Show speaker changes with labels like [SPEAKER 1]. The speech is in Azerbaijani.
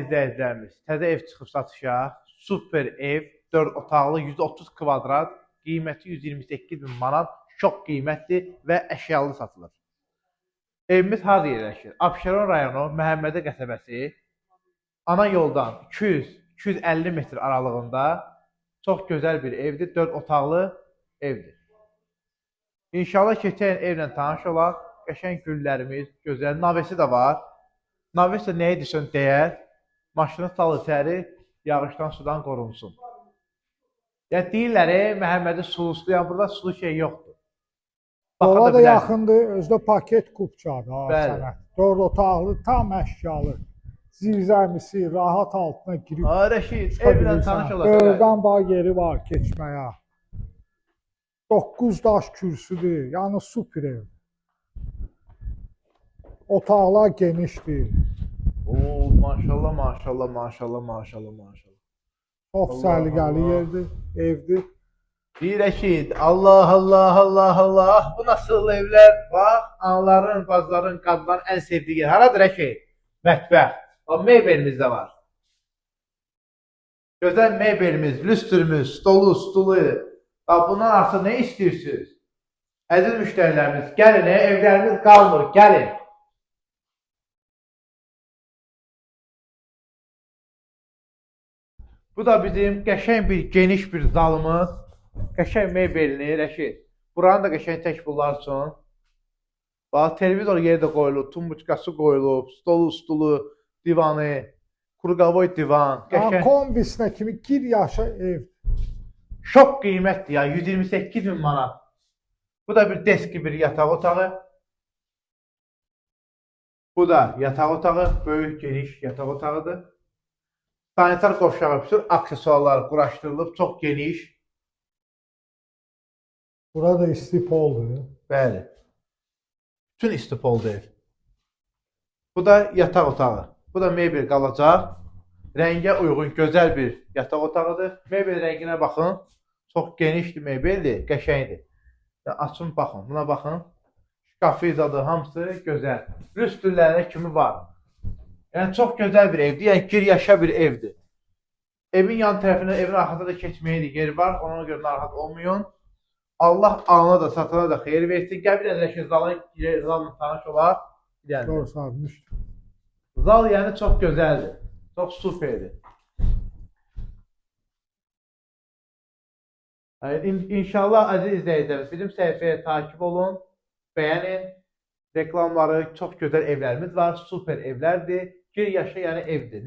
[SPEAKER 1] izləyicilərimiz, təzə ev çıxıb satışa. Super ev, 4 otaqlı, 130 kvadrat, qiyməti 128 bin manat, çox qiymətli və əşyalı satılır. Evimiz harada yerləşir? Abşeron rayonu, Məhəmmədi qəsəbəsi, ana yoldan 200-250 metr aralığında çox gözəl bir evdir, 4 otaqlı evdir. İnşallah keçən evlə tanış olaq, qəşəng güllərimiz, gözəl, navesi də var. Navesi nə edirsən deyər, maşını sal içəri, yağışdan, sudan qorunsun. Yəni deyirlər, Məhəmmədi sulusuyam, burada sulu şey yoxdur.
[SPEAKER 2] Ora da yaxındır, özdə paket kupçadır.
[SPEAKER 1] Bəli.
[SPEAKER 2] 4 otaqlı, tam əşyalı. Zirzəmisi, rahat altına girib.
[SPEAKER 1] Rəşid, evlə tanış olaq.
[SPEAKER 2] Böyrdən bağ yeri var keçməyə. 9 daş kürsüdür, yəni super ev. Otaqlar genişdir.
[SPEAKER 1] Oo, maşallah, maşallah, maşallah, maşallah, maşallah.
[SPEAKER 2] Çox səliqəli yerdir, evdir.
[SPEAKER 1] Deyirək ki, Allah, Allah, Allah, Allah, bu nasıl evlər? Bax, anaların, bacıların, qadınların ən sevdiyi yer. Haradır ki? Mətbəx. O mebelimiz də var. Gözəl mebelimiz, lüstrümüz, stolu, stulu. Bundan artıq nə istəyirsiniz? Əziz müştərilərimiz, gəlin, evlərimiz qalmır, gəlin. Bu da bizim qəşəng bir, geniş bir zalımız. Qəşəng mebelini, Rəşid. Buranı da qəşəng tək bunlar üçün. Bax, televizor yeri də qoyulub, tumbuçkası qoyulub, stolu, stulu, divanı, kurqavoy divan.
[SPEAKER 2] Kombisinə kimi gir yaşa ev.
[SPEAKER 1] Şok qiymətdir ya, 128 bin manat. Bu da bir deski bir yataq otağı. Bu da yataq otağı, böyük geniş yataq otağıdır. Sanitar qovşağı, bütün aksesuarlar quraşdırılıb, çox geniş.
[SPEAKER 2] Burada istipoldur.
[SPEAKER 1] Bəli. Bütün istipoldur ev. Bu da yataq otağı. Bu da mebel qalacaq. Rəngə uyğun, gözəl bir yataq otağıdır. Mebel rənginə baxın. Çox genişdir mebeldir, qəşəngdir. Açın, baxın, buna baxın. Şkafı izadır, hamısı gözəl. Rüstüllərinə kimi var. Yəni, çox gözəl bir evdir. Yəni, gir yaşa bir evdir. Evin yan tərəfinə, evin arxasında da keçməyə yeri var. Ona görə narahat olmayın. Allah alana da, satana da xeyir versin. Gəl bir də ki, zalın tanış olar.
[SPEAKER 2] Doğru sarmışdır.
[SPEAKER 1] Zal yəni çox gözəldir. Çox superdir. İnşallah əziz izləyicilərimiz, bizim səhifəyə takip olun, bəyənin. Reklamları, çox gözəl evlərimiz var, super evlərdir. Gir yaşa yəni evdir.